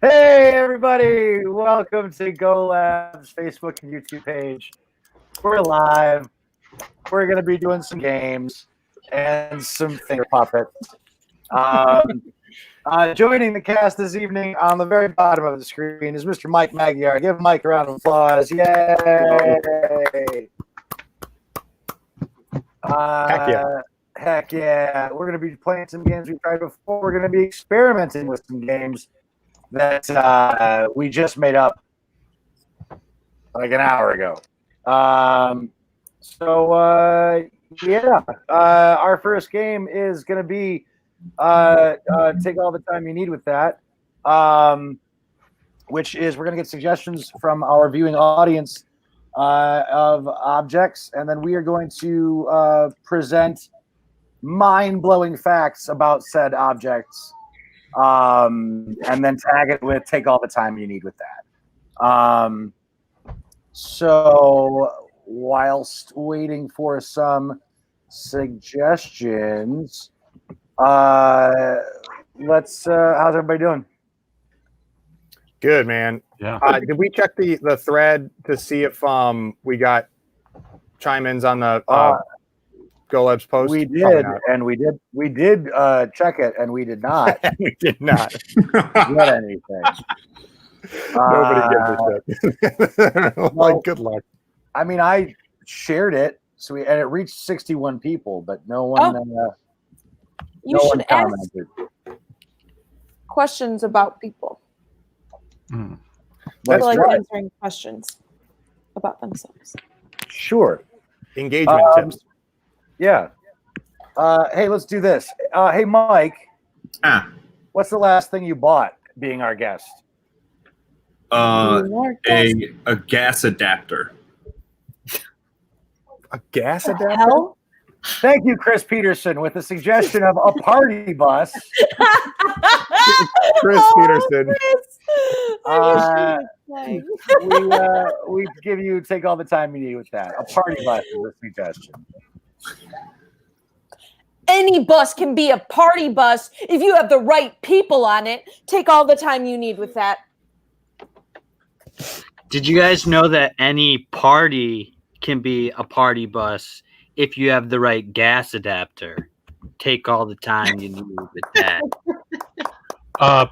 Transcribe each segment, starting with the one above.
Hey, everybody. Welcome to Go Lab's Facebook and YouTube page. We're live. We're going to be doing some games and some finger puppets. Joining the cast this evening on the very bottom of the screen is Mr. Mike Magyar. Give Mike a round of applause. Yay! Heck yeah. Heck yeah. We're going to be playing some games we tried before. We're going to be experimenting with some games that we just made up like an hour ago. Our first game is going to be take all the time you need with that, which is we're going to get suggestions from our viewing audience of objects, and then we are going to present mind-blowing facts about said objects, and then tag it with take all the time you need with that. So whilst waiting for some suggestions, how's everybody doing? Good, man. Yeah. Did we check the thread to see if we got chime-ins on the GoLabs post? We did, and we did check it, and we did not. We did not get anything. Nobody gives a shit. Good luck. I mean, I shared it, and it reached 61 people, but no one. You should ask questions about people. That's like right. answering questions about themselves. Sure. Engagement tips. Yeah. Hey, let's do this. Hey, Mike. What's the last thing you bought being our guest? A gas adapter. A gas adapter? Hell? Thank you, Chris Peterson, with the suggestion of a party bus. Chris Peterson. We give you take all the time you need with that. A party bus is a suggestion. Any bus can be a party bus if you have the right people on it. Take all the time you need with that. Did you guys know that any party can be a party bus if you have the right gas adapter? Take all the time you need with that.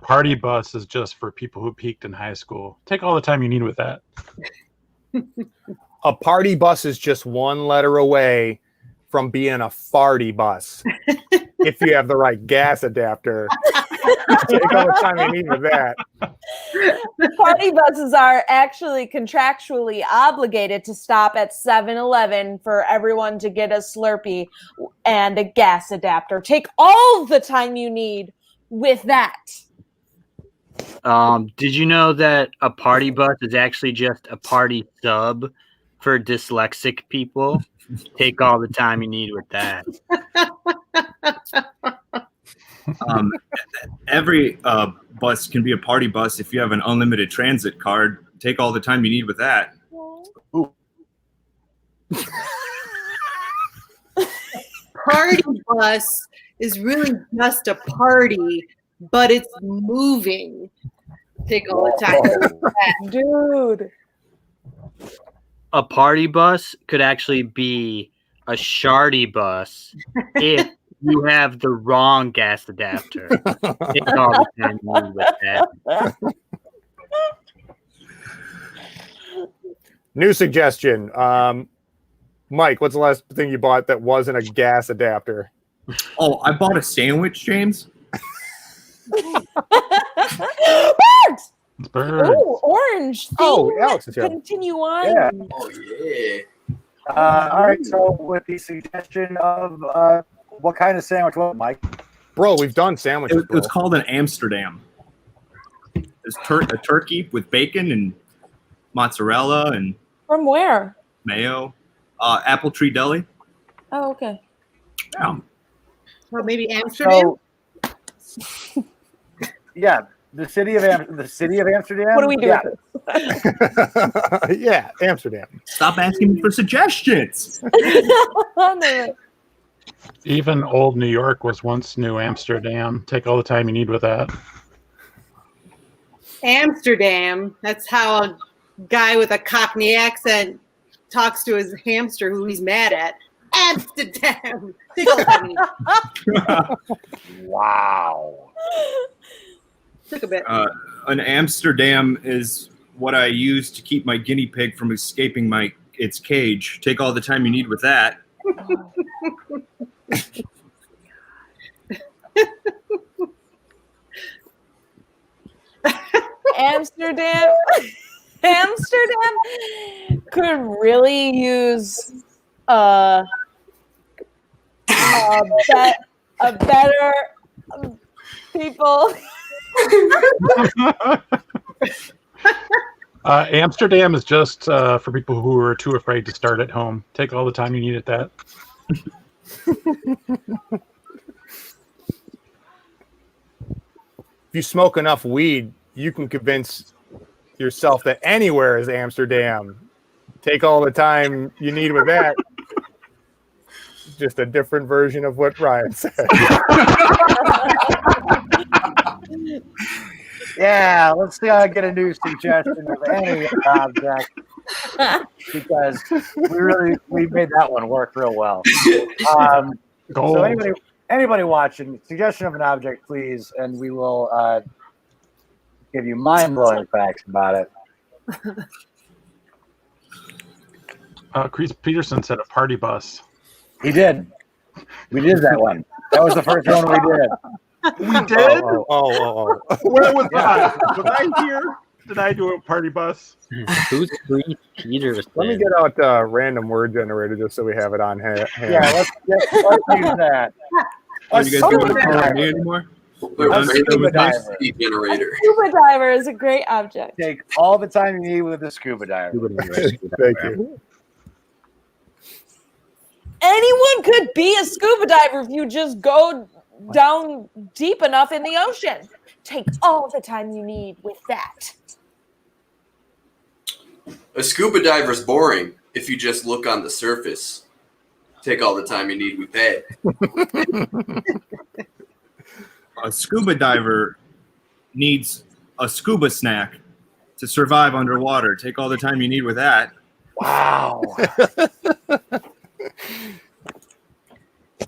Party bus is just for people who peaked in high school. Take all the time you need with that. A party bus is just one letter away from being a farty bus. If you have the right gas adapter. Take all the time you need with that. Party buses are actually contractually obligated to stop at 7-Eleven for everyone to get a Slurpee and a gas adapter. Take all the time you need with that. Did you know that a party bus is actually just a party sub for dyslexic people? Take all the time you need with that. Every bus can be a party bus if you have an unlimited transit card. Take all the time you need with that. Ooh. Party bus is really just a party, but it's moving. Take all the time. Dude. A party bus could actually be a shardy bus if you have the wrong gas adapter. Take all the time you need with that. New suggestion. Mike, what's the last thing you bought that wasn't a gas adapter? Oh, I bought a sandwich, James. Birds! Birds. Ooh, orange. Oh, Alex is here. Continue on. Yeah. Oh, yeah. All right, so with the suggestion of what kind of sandwich was it, Mike? Bro, we've done sandwiches. It's called an Amsterdam. It's a turkey with bacon and mozzarella and From where? mayo. Apple Tree Deli. Oh, okay. Yeah. Well, maybe Amsterdam. So, yeah, the city of Amsterdam. What do we do Yeah. with this? Yeah, Amsterdam. Stop asking me for suggestions. Even old New York was once New Amsterdam. Take all the time you need with that. Amsterdam. That's how a guy with a Cockney accent talks to his hamster who he's mad at. Amsterdam. Tickle me. Wow. Took a bit. An Amsterdam is what I use to keep my guinea pig from escaping its cage. Take all the time you need with that. Amsterdam could really use a better people. Amsterdam is just for people who are too afraid to start at home. Take all the time you need at that. If you smoke enough weed, you can convince yourself that anywhere is Amsterdam. Take all the time you need with that. Just a different version of what Ryan said. Yeah, let's get a new suggestion of any object because we made that one work real well. So anybody watching, suggestion of an object, please, and we will give you mind-blowing facts about it. Chris Peterson said a party bus. He did. We did that one. That was the first one we did. We did? Oh. Where was I? Was I here? Did I do a party bus? Who's Chris Peterson? Let me get out random word generator just so we have it on hand. Yeah, let's use that. Oh, you guys don't want to call me anymore? A scuba diver. Generator. Scuba diver is a great object. Take all the time you need with a scuba diver. Thank you. Anyone could be a scuba diver if you just go down deep enough in the ocean. Take all the time you need with that. A scuba diver's boring if you just look on the surface. Take all the time you need with that. A scuba diver needs a scuba snack to survive underwater. Take all the time you need with that. Wow.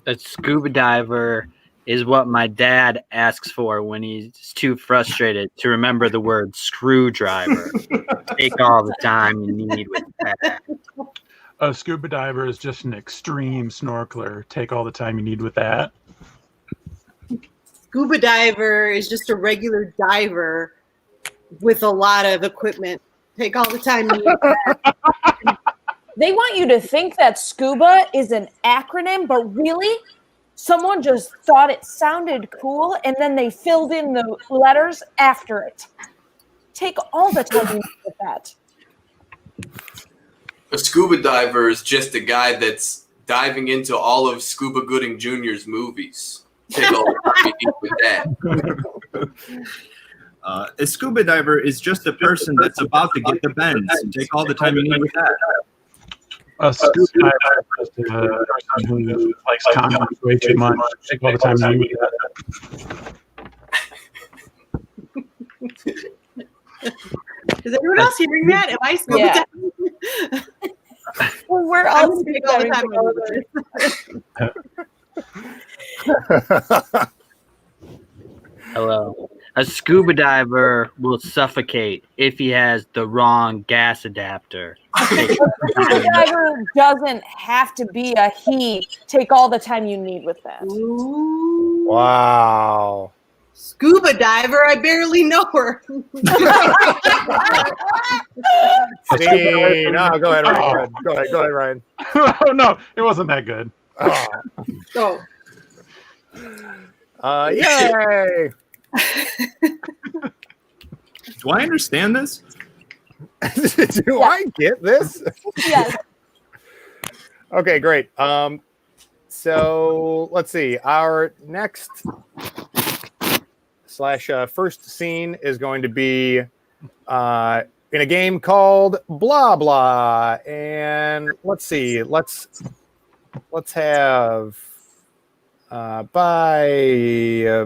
A scuba diver is what my dad asks for when he's too frustrated to remember the word screwdriver. Take all the time you need with that. A scuba diver is just an extreme snorkeler. Take all the time you need with that. Scuba diver is just a regular diver with a lot of equipment. Take all the time you need. They want you to think that scuba is an acronym, but really, someone just thought it sounded cool, and then they filled in the letters after it. Take all the time you need with that. A scuba diver is just a guy that's diving into all of Scuba Gooding Jr.'s movies. Take all the time you need with that. A scuba diver is just a person that's about to get the bends. Take all the time you need with that. A scuba diver is just a person who likes condoms way too much. Take all the time you need with that. Is anyone else hearing that? Am I scuba Yeah. diving? Well, we're I'm all gonna take all the time Hello. A scuba diver will suffocate if he has the wrong gas adapter. Scuba diver doesn't have to be a he. Take all the time you need with that. Ooh. Wow. Scuba diver, I barely know her. See, no, go ahead, Ryan. Go ahead, Ryan. Oh, no, it wasn't that good. Oh. Oh, Yay! Do I understand this? Do I get this? Yes. Okay, great. So let's see. Our next / first scene is going to be in a game called Blah Blah, and let's see. Let's have bye.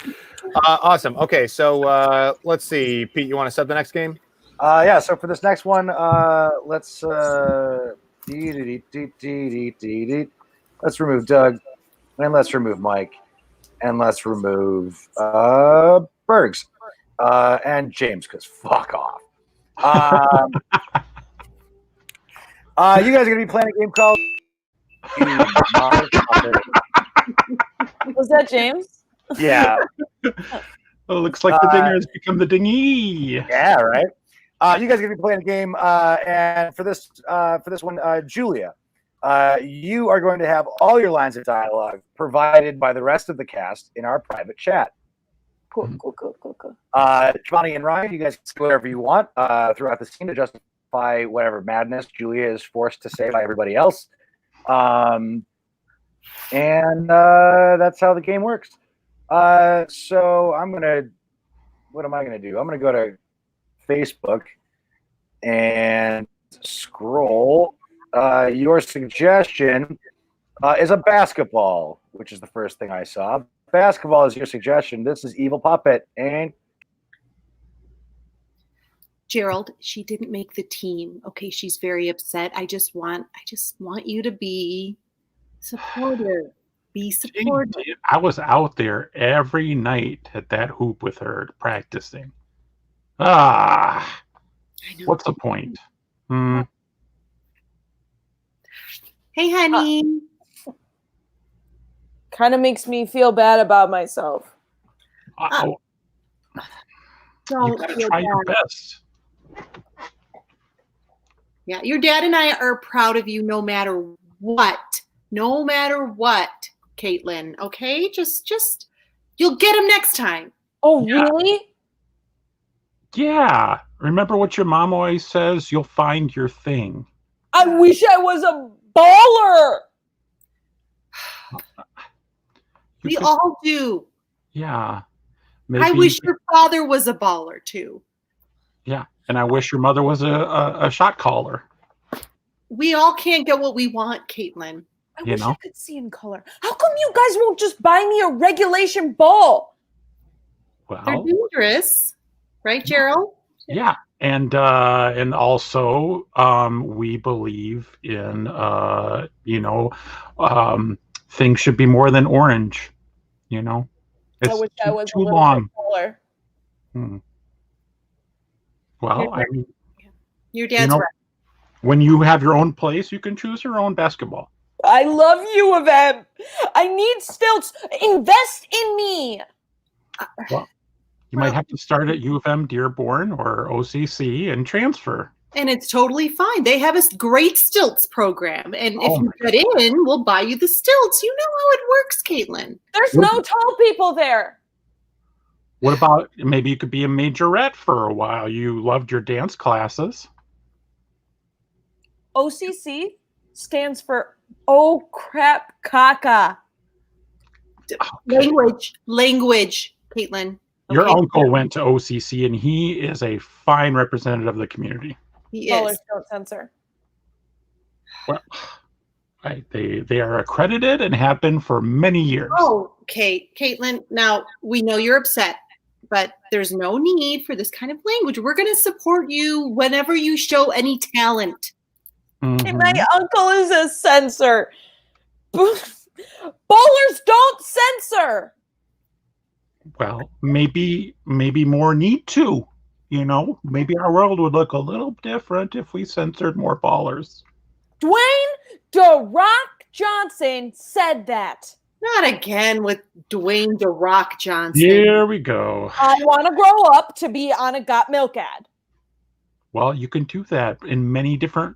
Awesome. Okay, so let's see. Pete, you want to set the next game? Yeah. So for this next one, let's let's remove Doug, and let's remove Mike, and let's remove Bergs, and James, because fuck off. You guys are gonna be playing a game called. Was that James? Yeah. Oh, looks like the dinger has become the dingy. Yeah, right. You guys are gonna be playing a game, and for this one, Julia, you are going to have all your lines of dialogue provided by the rest of the cast in our private chat. Cool. Giovanni and Ryan, you guys can say whatever you want throughout the scene to justify whatever madness Julia is forced to say by everybody else. And that's how the game works. So what am I gonna do? I'm gonna go to Facebook and scroll. Your suggestion is a basketball, which is the first thing I saw. Basketball is your suggestion. This is Evil Puppet and Gerald, she didn't make the team. Okay, she's very upset. I just want you to be supportive. Be supportive. I was out there every night at that hoop with her practicing. I know. What's the point? Hey, honey. Kind of makes me feel bad about myself. You Don't gotta feel try your bad. best. Yeah, your dad and I are proud of you no matter what. No matter what, Caitlin. Okay? Just you'll get him next time. Oh, really? Yeah. Remember what your mom always says? You'll find your thing. I wish I was a baller. We all do. Yeah. I wish your father was a baller too. Yeah. And I wish your mother was a shot caller. We all can't get what we want, Caitlin. I wish I could see in color. How come you guys won't just buy me a regulation ball? Well, they're dangerous, right, Gerald? Yeah, and also we believe in things should be more than orange. It's I wish I was too a little long. bit taller. Well, I mean, your dad's right. When you have your own place, you can choose your own basketball. I love U of M. I need stilts. Invest in me. Well, you might have to start at U of M Dearborn or OCC and transfer. And it's totally fine. They have a great stilts program. And if you get in, we'll buy you the stilts. You know how it works, Caitlin. There's no tall people there. What about maybe you could be a majorette for a while? You loved your dance classes. OCC stands for Oh Crap Caca. Language, Caitlin. Your uncle went to OCC, and he is a fine representative of the community. He Ballers is. don't censor. Well, they are accredited and have been for many years. Oh, okay, Caitlin. Now we know you're upset, but there's no need for this kind of language. We're going to support you whenever you show any talent. And my uncle is a censor. Bowlers don't censor. Well, maybe more need to. Maybe our world would look a little different if we censored more ballers. Dwayne "The Rock" Johnson said that. Not again with Dwayne "The Rock" Johnson. Here we go. I want to grow up to be on a Got Milk ad. Well, you can do that in many different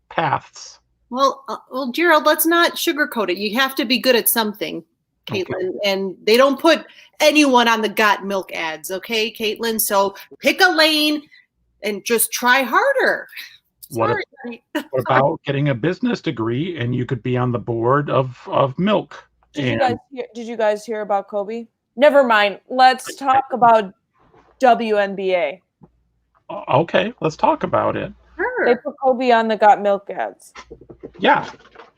paths. Well, Gerald, let's not sugarcoat it. You have to be good at something, Caitlin. Okay. And they don't put anyone on the Got Milk ads, okay, Caitlin? So pick a lane and just try harder. What about getting a business degree and you could be on the board of Milk? Did you guys hear about Kobe? Never mind. Let's talk about WNBA. Okay, let's talk about it. They put Kobe on the Got Milk ads. Yeah.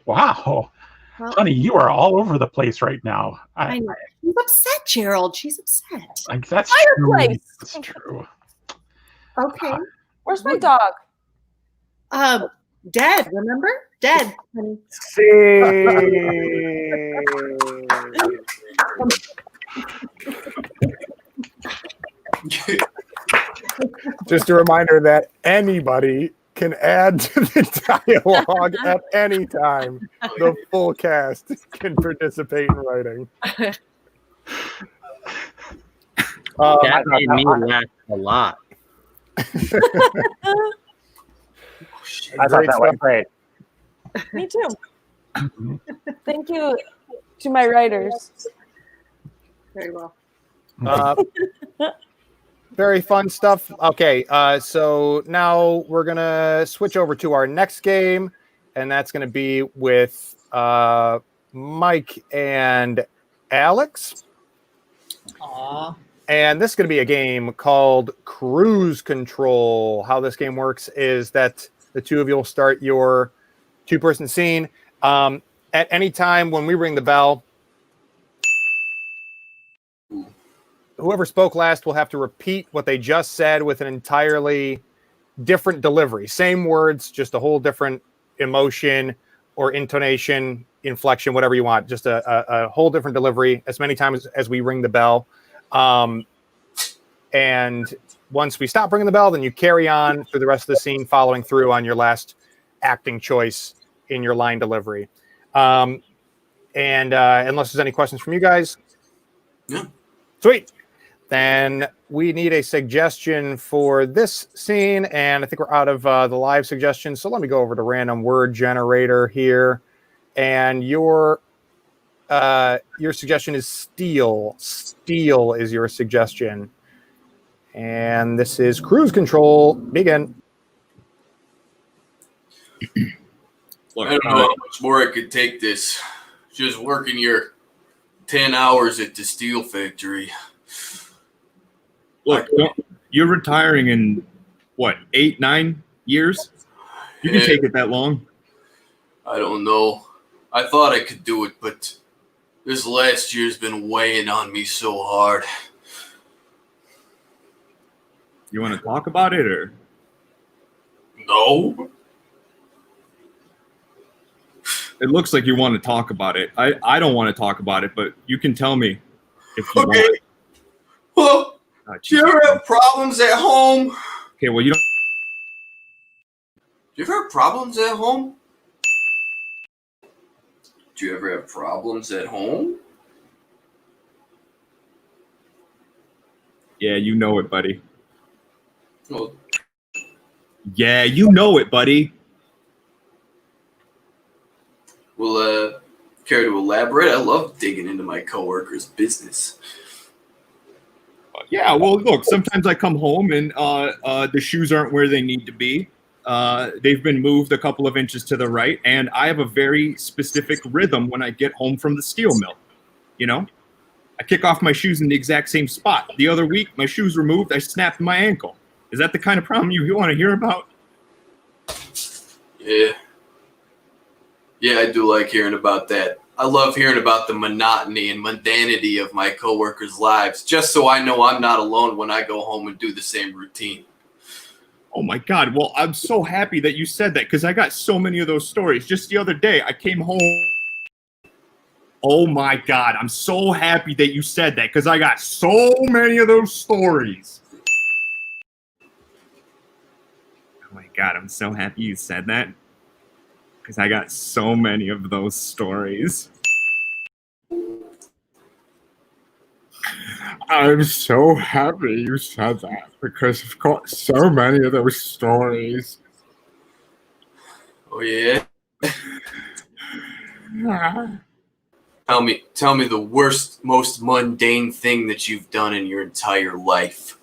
Wow. Honey, you are all over the place right now. I know. She's upset, Gerald. She's upset. That's Fireplace. true. That's true. Okay. Where's my dog? Dead, remember? Dead. honey. Just a reminder that anybody can add to the dialogue at any time. The full cast can participate in writing. That made me laugh a lot. I thought that went great. Me too. Thank you to my writers. Very well. Very fun stuff. Okay, so now we're gonna switch over to our next game, and that's gonna be with Mike and Alex. Aww. And this is going to be a game called Cruise Control. How this game works is that the two of you will start your two-person scene. At any time when we ring the bell, whoever spoke last will have to repeat what they just said with an entirely different delivery. Same words, just a whole different emotion or intonation, inflection, whatever you want. Just a whole different delivery as many times as we ring the bell. And once we stop ringing the bell, then you carry on through the rest of the scene, following through on your last acting choice in your line delivery. And unless there's any questions from you guys, Yeah. Sweet. Then we need a suggestion for this scene, and I think we're out of the live suggestions. So let me go over to random word generator here, and your suggestion is steal. Steal is your suggestion. And this is Cruise Control. Begin. I don't know how much more I could take this. Just working your 10 hours at the steel factory. Look, you're retiring in, what, 8-9 years? You can take it that long. I don't know. I thought I could do it, but this last year's been weighing on me so hard. You want to talk about it, or? No. It looks like you want to talk about it. I don't want to talk about it, but you can tell me if you Okay. want. Well, Oh, do you ever have problems at home? Okay, well, you don't. Do you ever have problems at home? Do you ever have problems at home? Yeah, you know it, buddy. Well, Yeah, you know it, buddy. Care to elaborate? I love digging into my coworkers' business. Yeah, well, look, sometimes I come home and the shoes aren't where they need to be. They've been moved a couple of inches to the right, and I have a very specific rhythm when I get home from the steel mill. You know, I kick off my shoes in the exact same spot. The other week, my shoes were moved. I snapped my ankle. Is that the kind of problem you want to hear about? Yeah. Yeah, I do like hearing about that. I love hearing about the monotony and mundanity of my coworkers' lives, just so I know I'm not alone when I go home and do the same routine. Oh my God. Well, I'm so happy that you said that because I got so many of those stories. Just the other day, I came home. Oh my God. I'm so happy that you said that because I got so many of those stories. Oh my God. I'm so happy you said that because I got so many of those stories. I'm so happy you said that because I've got so many of those stories. Oh yeah? Tell me the worst, most mundane thing that you've done in your entire life.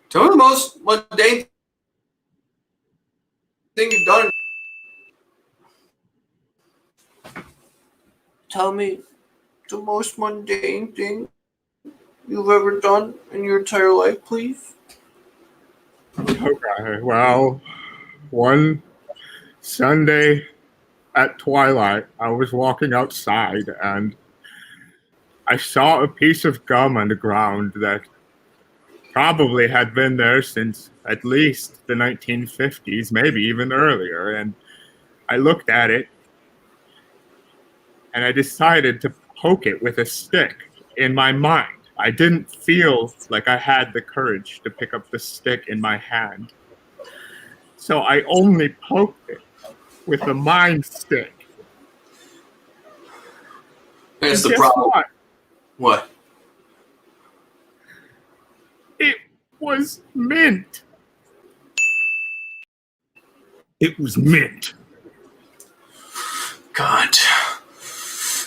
Tell me the most mundane thing you've done. Tell me the most mundane thing you've ever done in your entire life, please. Okay, well, one Sunday at twilight, I was walking outside and I saw a piece of gum on the ground that probably had been there since at least the 1950s, maybe even earlier. And I looked at it and I decided to poke it with a stick in my mind. I didn't feel like I had the courage to pick up the stick in my hand. So I only poked it with a mind stick. That's And the guess problem. what? What? It was mint. It was mint. God.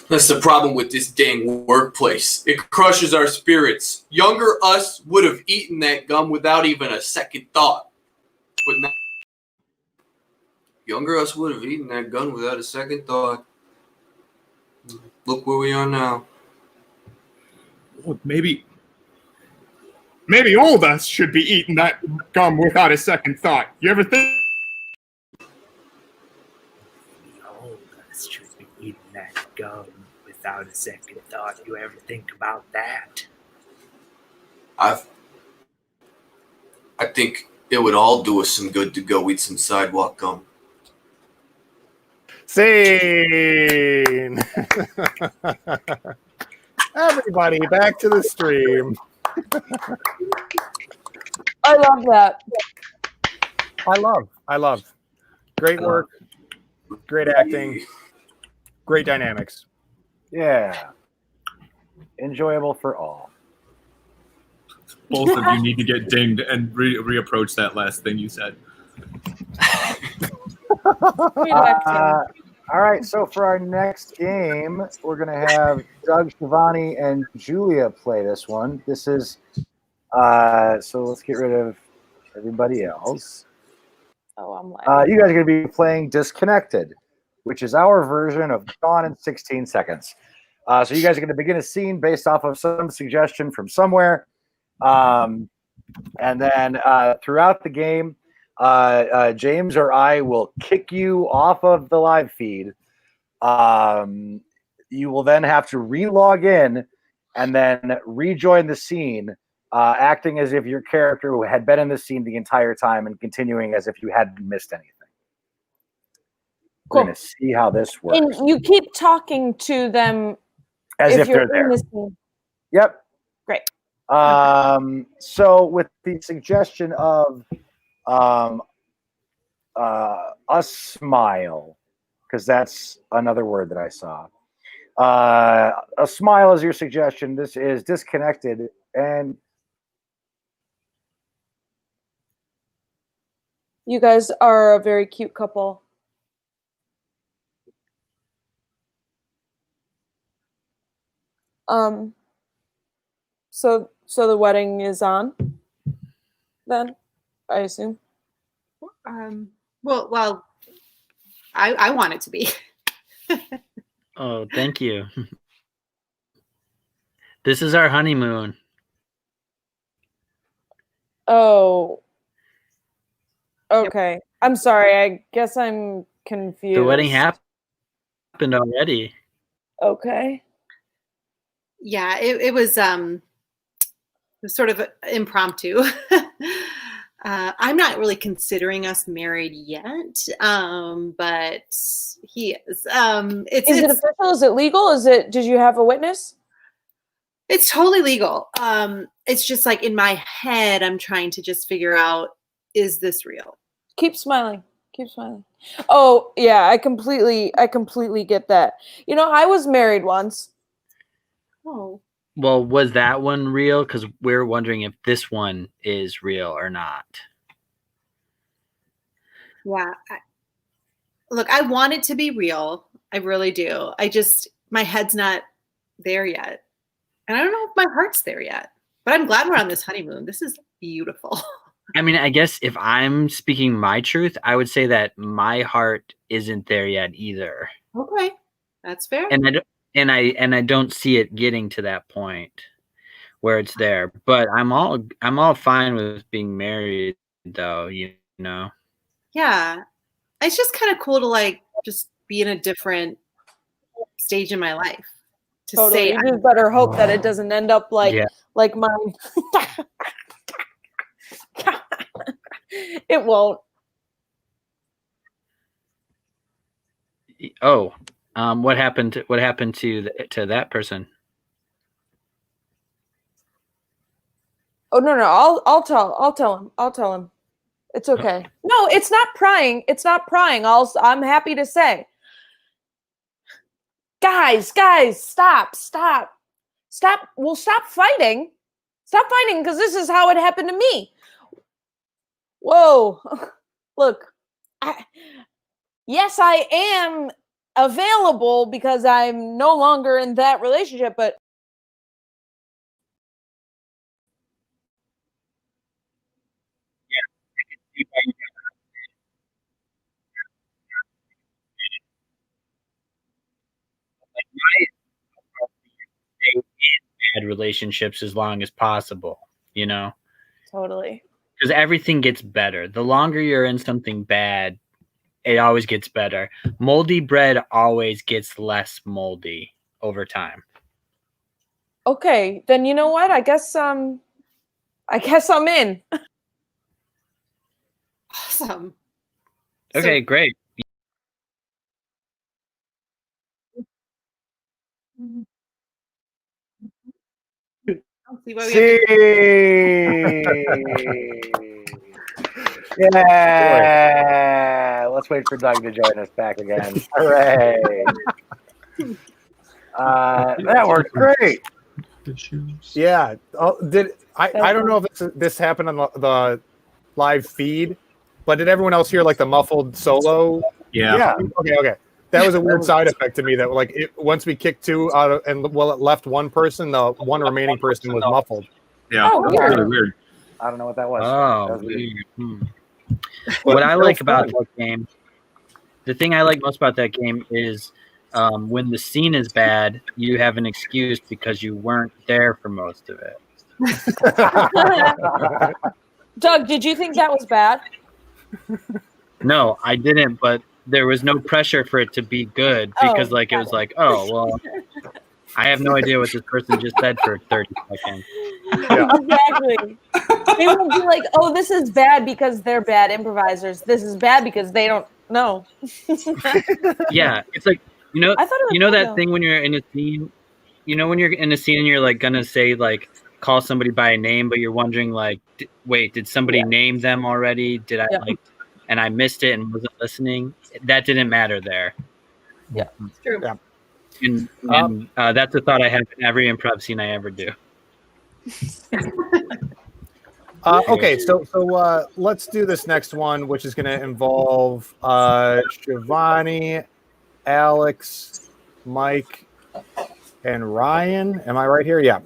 That's the problem with this dang workplace. It crushes our spirits. Younger us would have eaten that gum without even a second thought. But now, younger us would have eaten that gum without a second thought. Look where we are now. Well, maybe old us should be eating that gum without a second thought. You ever think? Old us should be eating that gum without a second thought. You ever think about that? I think it would all do us some good to go eat some sidewalk gum. Scene. Everybody back to the stream. I love that. I love. Great work. Great acting. Great dynamics. Yeah. Enjoyable for all. Both of you need to get dinged and reapproach that last thing you said. Great acting. All right, so for our next game, we're going to have Doug, Shivani, and Julia play this one. This is, so let's get rid of everybody else. Oh, I'm laughing. You guys are going to be playing Disconnected, which is our version of Gone in 16 Seconds. So you guys are going to begin a scene based off of some suggestion from somewhere. And then throughout the game, James or I will kick you off of the live feed. You will then have to re-log in and then rejoin the scene, acting as if your character had been in the scene the entire time and continuing as if you hadn't missed anything. Cool. We're going to see how this works. And you keep talking to them As if they're you're there. in the scene. Yep. Great. So with the suggestion of a smile, because that's another word that I saw. A smile is your suggestion. This is Disconnected, and You guys are a very cute couple. So the wedding is on then, I assume. Well, I want it to be. Oh, thank you. This is our honeymoon. Oh. Okay. I'm sorry. I guess I'm confused. The wedding happened already. Okay. Yeah, it was sort of impromptu. I'm not really considering us married yet, but he is. Is it official? Is it legal? Did you have a witness? It's totally legal. It's just like in my head, I'm trying to just figure out, is this real? Keep smiling. Keep smiling. Oh, yeah, I completely get that. You know, I was married once. Oh. Well, was that one real? Because we're wondering if this one is real or not. Yeah. Look, I want it to be real. I really do. My head's not there yet. And I don't know if my heart's there yet. But I'm glad we're on this honeymoon. This is beautiful. I mean, I guess if I'm speaking my truth, I would say that my heart isn't there yet either. Okay. That's fair. And I don't see it getting to that point where it's there. But I'm all fine with being married, though. You know. Yeah, it's just kind of cool to like just be in a different stage in my life to Totally. say You just better hope that it doesn't end up like Yeah. like mine. It won't. Oh, what happened to that person? Oh no, I'll tell him. It's okay. No, it's not prying. It's not prying. I'm happy to say. Guys, stop. Well, stop fighting. Stop fighting, because this is how it happened to me. Whoa. Look, yes, I am available because I'm no longer in that relationship, but Bad relationships as long as possible, totally. because everything gets better. The longer you're in something bad, it always gets better. Moldy bread always gets less moldy over time. Okay, then you know what? I guess I'm in. awesome. Okay, great. See why we have to- Yeah. Let's wait for Doug to join us back again. Hooray. That worked great. Issues. Yeah. I don't know if this happened on the live feed, but did everyone else hear like the muffled solo? Yeah. Okay. That was a weird side effect to me. That like once we kicked two out of, and it left one person, the one remaining person was muffled. Yeah. Oh, That's weird. really weird. I don't know what that was. Oh, That was weird. weird. What I Still like about fun. that game, the thing I like most about that game is when the scene is bad, you have an excuse because you weren't there for most of it. Doug, did you think that was bad? No, I didn't, but there was no pressure for it to be good because it was like, oh, well, I have no idea what this person just said for 30 seconds. Yeah. Exactly. They won't be like, oh, this is bad because they're bad improvisers. This is bad because they don't know. Yeah, it's like, I thought it was fun, that though. thing when you're in a scene, when you're in a scene and you're like gonna say like call somebody by a name, but you're wondering like, wait, did somebody name them already? Did I and I missed it and wasn't listening? That didn't matter there. Yeah, it's true. Yeah. And that's a thought I have in every improv scene I ever do. Okay, so let's do this next one, which is going to involve Shivani, Alex, Mike, and Ryan. Am I right here? Yeah.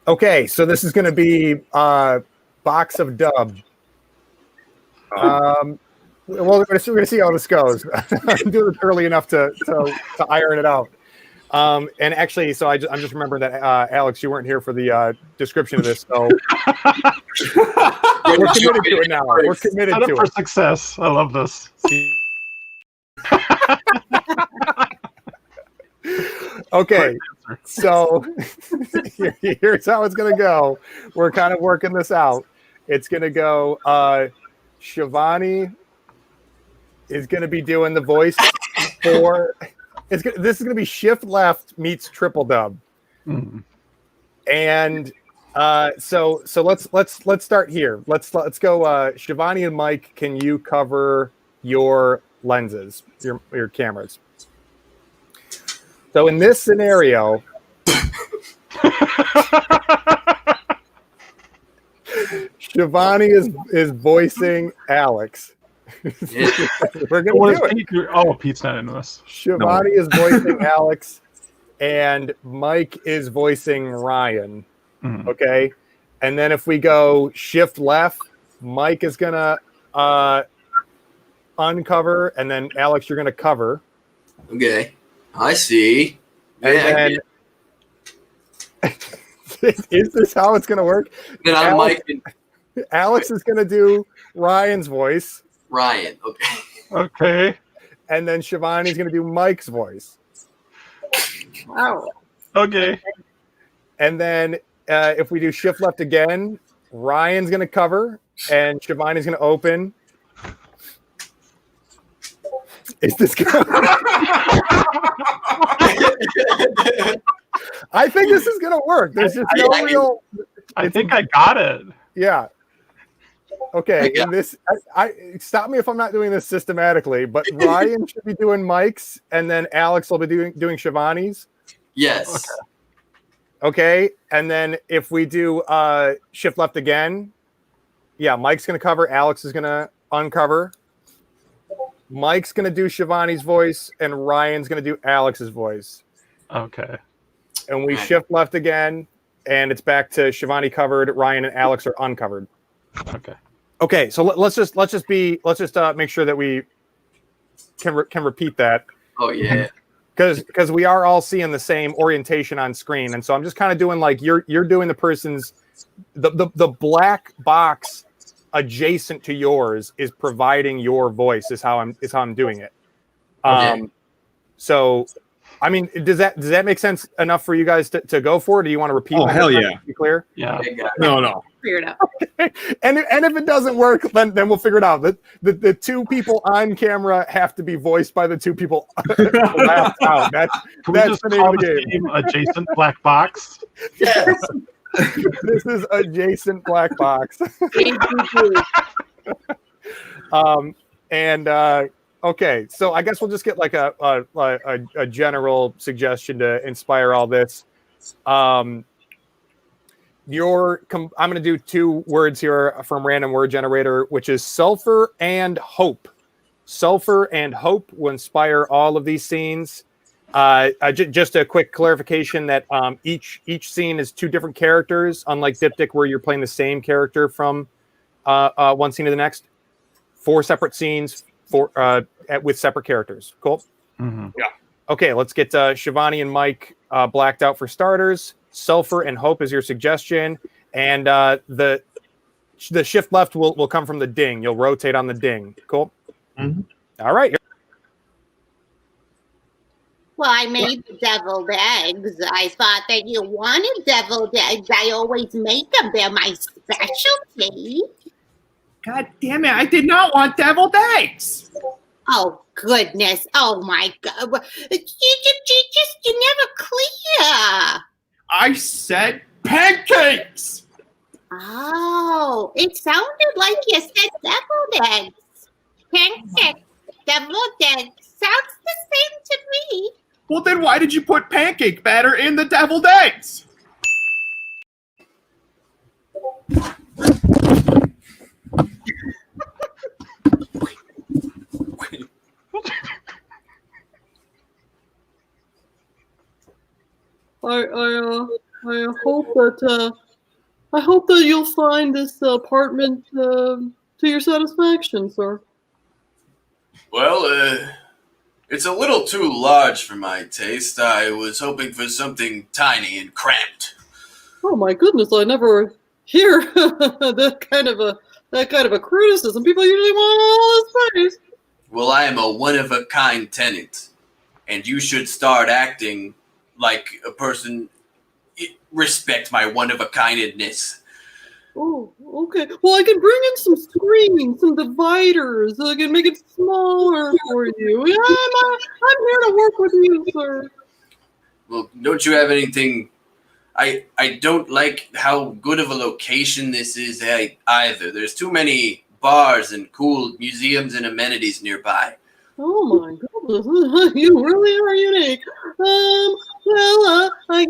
Okay, so this is going to be box of dub. Well, we're going to see how this goes. I'm doing it early enough to iron it out. And actually, so I'm just remembering that Alex, you weren't here for the description of this, so we're committed to it now. We're committed Set up to for it. success. I love this. Okay, so here's how it's going to go. We're kind of working this out. It's going to go. Shivani is going to be doing the voice for. This is going to be shift left meets triple dub, and so let's start here. Let's go. Shivani and Mike, can you cover your lenses, your cameras? So in this scenario, Shivani is voicing Alex. We're gonna do it. Pete's not in this. Shivani is voicing Alex, and Mike is voicing Ryan. Okay, and then if we go shift left, Mike is gonna uncover, and then Alex, you're gonna cover. Okay, I see. And then, is this how it's gonna work? Then I'm Mike and Alex is gonna do Ryan's voice. Ryan. Okay. Okay. and then Shivani's going to do Mike's voice. Wow. Okay. And then if we do shift left again, Ryan's going to cover, and Shivani's going to open. Is this going? I think this is going to work. There's just no real. I think I got it. Yeah. Okay. In this, I stop me if I'm not doing this systematically, but Ryan should be doing Mike's, and then Alex will be doing Shivani's. Yes. Okay. And then if we do shift left again, yeah, Mike's going to cover. Alex is going to uncover. Mike's going to do Shivani's voice, and Ryan's going to do Alex's voice. Okay. And we shift left again, and it's back to Shivani covered. Ryan and Alex are uncovered. Okay. Okay. So let's just make sure that we can repeat that. Oh yeah. Because we are all seeing the same orientation on screen, and so I'm just kind of doing like you're doing the person's the black box adjacent to yours is providing your voice is how I'm doing it. So I mean, does that make sense enough for you guys to go for it? Do you want to repeat? Oh hell yeah! To be clear? Yeah. No. Figure it out. And if it doesn't work, then we'll figure it out. The two people on camera have to be voiced by the two people left out. That's just the name call of the this game. game Adjacent Black Box? Yes. This is adjacent black box. Okay, so I guess we'll just get like a general suggestion to inspire all this. I'm going to do 2 words here from Random Word Generator, which is sulfur and hope. Sulfur and hope will inspire all of these scenes. Just a quick clarification that each scene is 2 different characters, unlike Diptych, where you're playing the same character from one scene to the next. 4 separate scenes with separate characters. Cool? Mm-hmm. Yeah. Okay, let's get Shivani and Mike blacked out for starters. Sulfur and hope is your suggestion, and the shift left will come from the ding. You'll rotate on the ding. Cool? Mm-hmm. All right. Well, I made the deviled eggs. I thought that you wanted deviled eggs. I always make them. They're my specialty. God damn it! I did not want deviled eggs. Oh, goodness. Oh, my God. You never clear. I said pancakes. Oh, it sounded like you said deviled eggs. Pancake, deviled eggs. Sounds the same to me. Well, then why did you put pancake batter in the deviled eggs? I hope that you'll find this apartment to your satisfaction, sir. Well, it's a little too large for my taste. I was hoping for something tiny and cramped. Oh my goodness! I never hear that kind of a criticism. People usually want all this space. Well, I am a one-of-a-kind tenant, and you should start acting like a person. Respect my one-of-a-kindness. Oh, okay. Well, I can bring in some screens, some dividers. I can make it smaller for you. Yeah, I'm here to work with you, sir. Well, don't you have anything? I don't like how good of a location this is either. There's too many bars and cool museums and amenities nearby. Oh my goodness, you really are unique. Well, I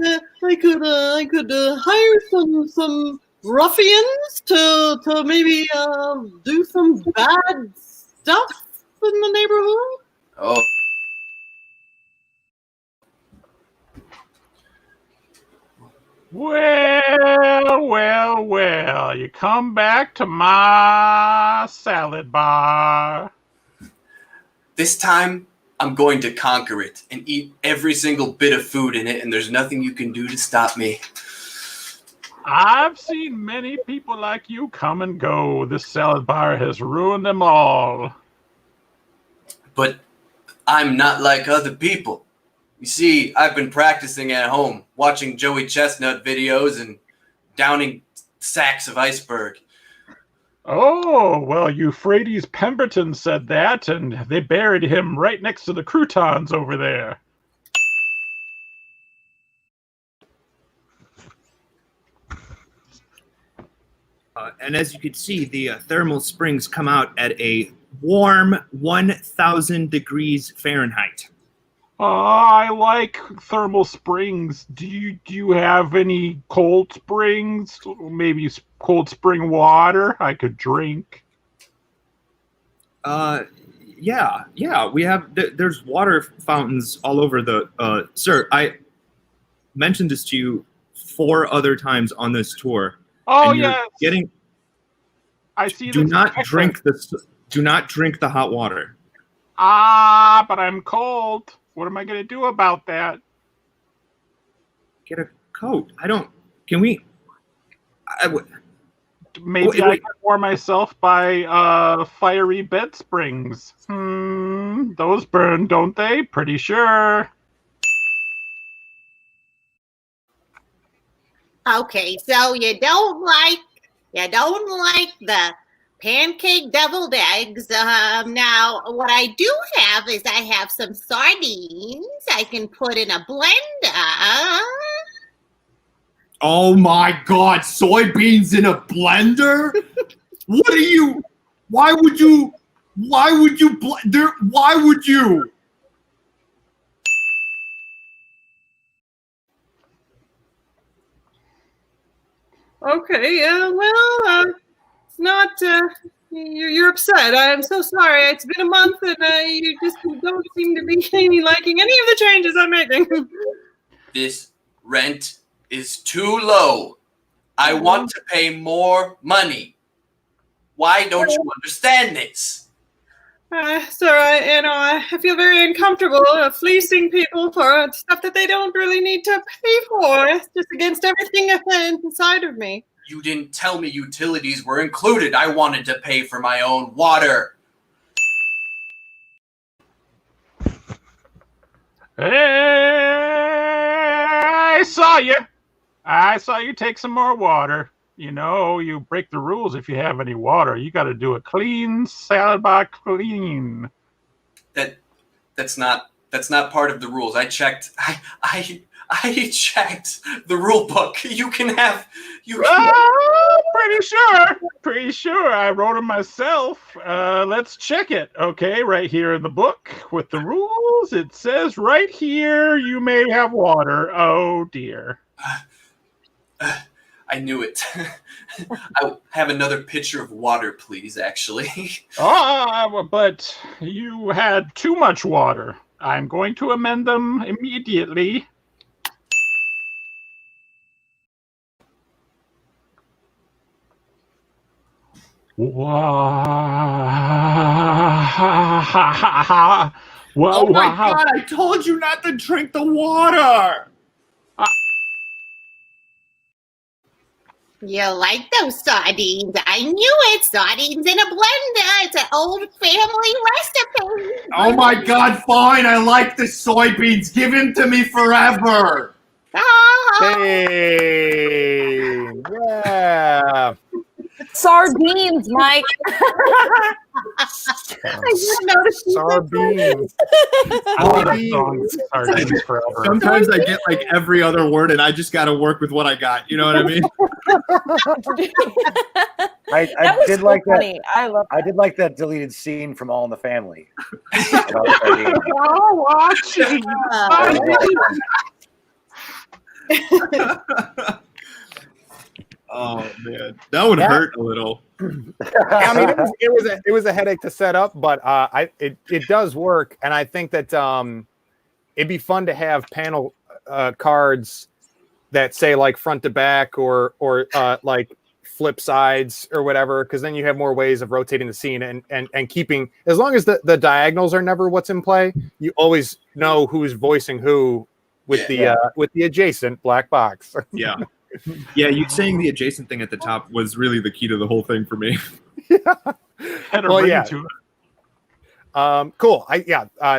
could hire some ruffians to maybe do some bad stuff in the neighborhood. Oh. Well, you come back to my salad bar. This time, I'm going to conquer it and eat every single bit of food in it, and there's nothing you can do to stop me. I've seen many people like you come and go. This salad bar has ruined them all. But I'm not like other people. You see, I've been practicing at home, watching Joey Chestnut videos and downing sacks of iceberg. Oh, well, Euphrates Pemberton said that, and they buried him right next to the croutons over there. And as you can see, the thermal springs come out at a warm 1,000 degrees Fahrenheit. I like thermal springs. Do you have any cold springs? Maybe cold spring water I could drink? Yeah. We have. There's water fountains all over the. Sir, I mentioned this to you 4 other times on this tour. Oh and you're yes. I see. Do not drink this. Do not drink the hot water. But I'm cold. What am I going to do about that? Get a coat. I don't. Can we? Maybe I can warm myself by fiery bed springs. Those burn, don't they? Pretty sure. Okay, so you don't like the pancake deviled eggs. Now, what I do have is I have some sardines I can put in a blender. Oh my God! Soybeans in a blender? What are you? Why would you? Why would you? Why would you? Okay, well, it's not, you're upset. I'm so sorry. It's been a month and you just don't seem to be liking any of the changes I'm making. This rent is too low. I want to pay more money. Why don't you understand this? Sir, I feel very uncomfortable fleecing people for stuff that they don't really need to pay for. It's just against everything inside of me. You didn't tell me utilities were included. I wanted to pay for my own water. Hey, I saw you. I saw you take some more water. You know, you break the rules if you have any water. You got to do a clean salad bar clean. That's not part of the rules. I checked. I checked the rule book. You can have. Pretty sure. I wrote them myself. Let's check it. Okay, right here in the book with the rules, it says right here you may have water. Oh dear. I knew it. I have another pitcher of water, please, actually. But you had too much water. I'm going to amend them immediately. Wow. Oh my God, I told you not to drink the water. You like those sardines? I knew it. Sardines in a blender. It's an old family recipe. Oh my God, fine. I like the soybeans. Give him to me forever. Hey, yeah. Sardines, Mike. Sardines. Sardines forever. Sometimes I get like every other word, and I just got to work with what I got. You know what I mean? I did so like funny. that. I did like that deleted scene from All in the Family. Watching. Oh man, that would hurt a little. I mean, it was a headache to set up, but it does work, and I think that it'd be fun to have panel cards that say like front to back or like flip sides or whatever, because then you have more ways of rotating the scene and keeping, as long as the diagonals are never what's in play, you always know who's voicing who with the adjacent black box. Yeah. You saying the adjacent thing at the top was really the key to the whole thing for me. Well, yeah. Cool.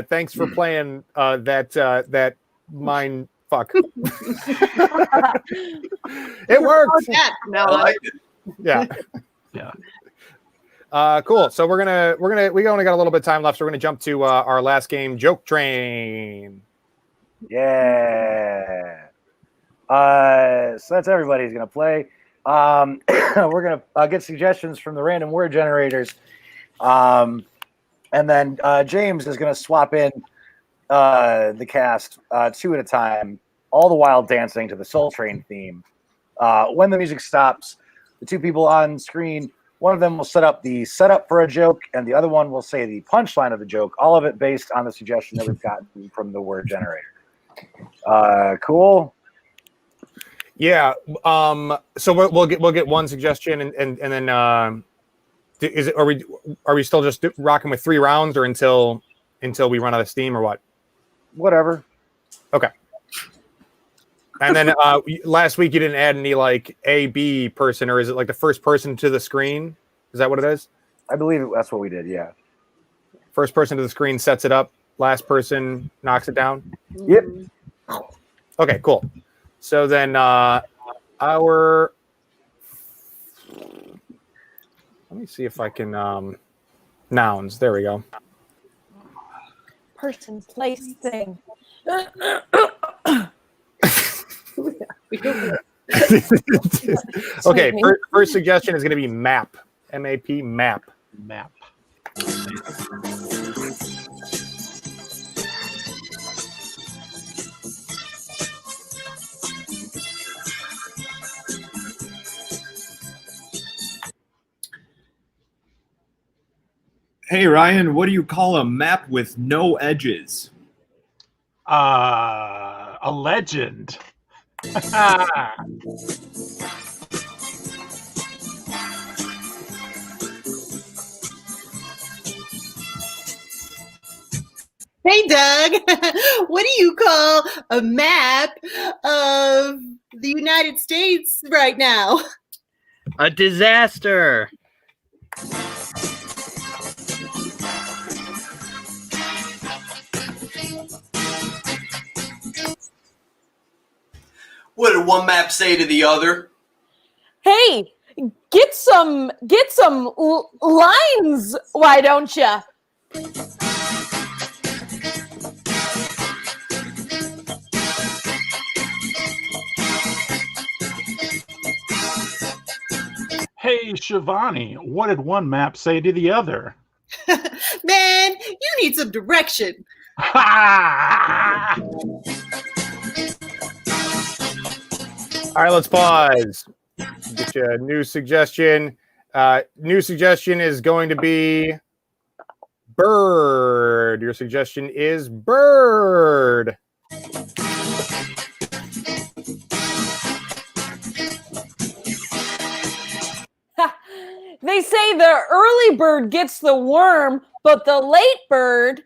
Thanks for playing that mind fuck. It works. No, I like it. Yeah. Yeah. Cool. So we only got a little bit of time left, so we're gonna jump to our last game, Joke Train. Yeah. So that's everybody's gonna play. We're gonna get suggestions from the random word generators, and then James is gonna swap in the cast 2 at a time, all the while dancing to the Soul Train theme. When the music stops, the 2 people on screen, one of them will set up the setup for a joke, and the other one will say the punchline of the joke. All of it based on the suggestion that we've gotten from the word generator. Cool. Yeah. So we'll get one suggestion, and then are we still just rocking with 3 rounds, or until we run out of steam, or what? Whatever. Okay. And then last week you didn't add any like A, B person, or is it like the first person to the screen? Is that what it is? I believe that's what we did. Yeah. First person to the screen sets it up. Last person knocks it down. Yep. Okay, cool. So then let me see if I can nouns. There we go. Person, place, thing. Okay, first suggestion is going to be map. M-A-P, map. Map. Hey, Ryan, what do you call a map with no edges? A legend. Hey, Doug, what do you call a map of the United States right now? A disaster. What did one map say to the other? Hey, get some lines, why don't you? Hey, Shivani, what did one map say to the other? Man, you need some direction. All right, let's pause. Get you a new suggestion. New suggestion is going to be bird. Your suggestion is bird. They say the early bird gets the worm, but the late bird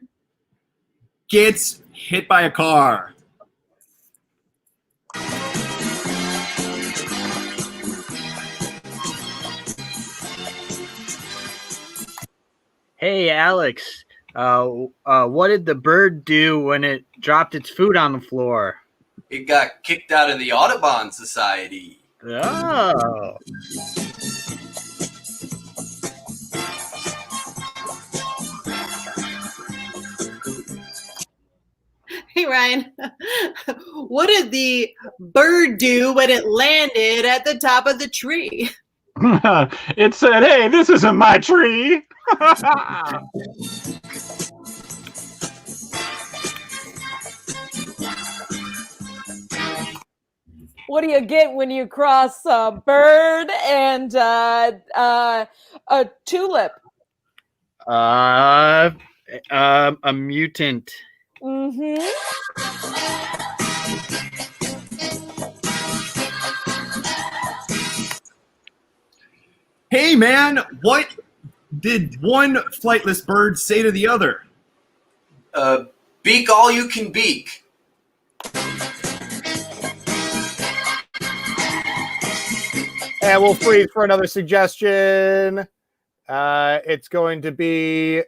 Gets hit by a car. Hey, Alex. What did the bird do when it dropped its food on the floor? It got kicked out of the Audubon Society. Oh. Hey, Ryan, what did the bird do when it landed at the top of the tree? It said, hey, this isn't my tree. what do you get when you cross a bird and a tulip? A mutant. Mm-hmm. Hey, man, what did one flightless bird say to the other? Beak all you can beak. And we'll freeze for another suggestion. It's going to be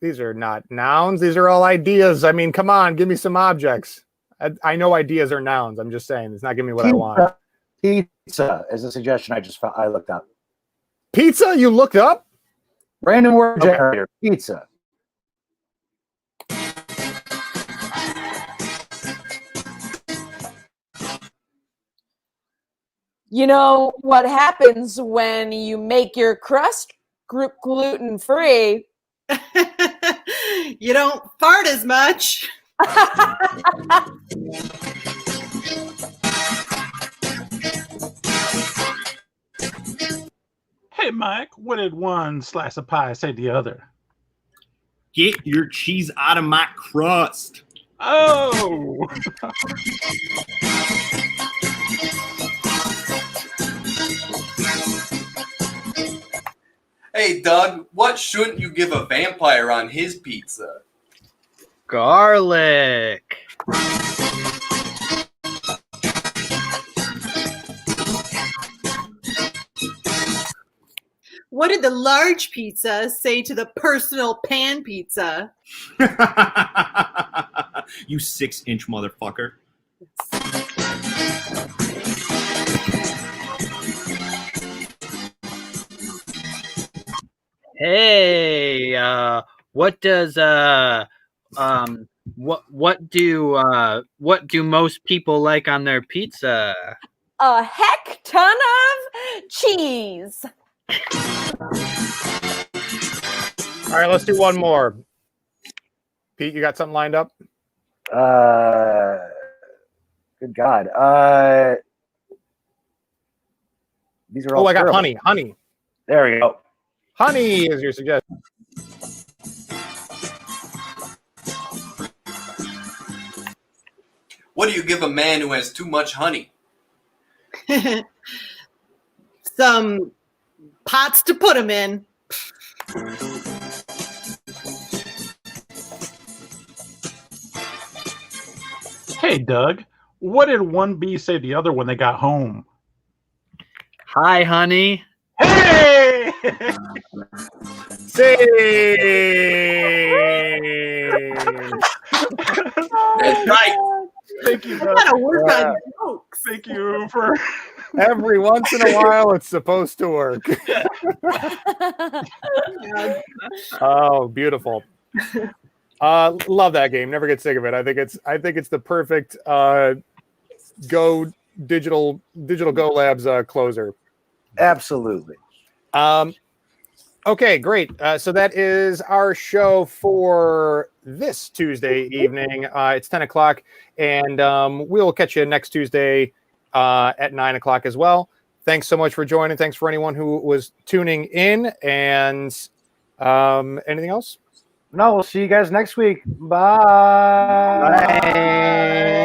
These are not nouns. These are all ideas. I mean, come on, give me some objects. I know ideas are nouns. I'm just saying, it's not giving me what I want. Pizza is a suggestion I looked up. Pizza? You looked up? Random word generator. Pizza. You know what happens when you make your crust gluten-free? You don't fart as much. Hey, Mike, what did one slice of pie say to the other? Get your cheese out of my crust. Oh! Hey, Doug, what shouldn't you give a vampire on his pizza? Garlic. What did the large pizza say to the personal pan pizza? You 6-inch motherfucker. Hey, what does what do most people like on their pizza? A heck ton of cheese. All right, let's do one more. Pete, you got something lined up? Good God. These are all. Oh, I got terrible. honey. Honey. There we go. Honey is your suggestion. What do you give a man who has too much honey? Some pots to put them in. Hey, Doug, what did one bee say to the other when they got home? Hi, honey. Hey! Same. That's right. Thank you, I Doug. gotta work on jokes. Thank you for. Every once in a while, it's supposed to work. Oh, beautiful. Love that game. Never get sick of it. I think it's the perfect Go digital Go Labs closer. Absolutely. Okay, great. So that is our show for this Tuesday evening. It's 10 o'clock, and we'll catch you next Tuesday at 9 o'clock as well. Thanks so much for joining. Thanks for anyone who was tuning in. And anything else? No, we'll see you guys next week. Bye. Bye.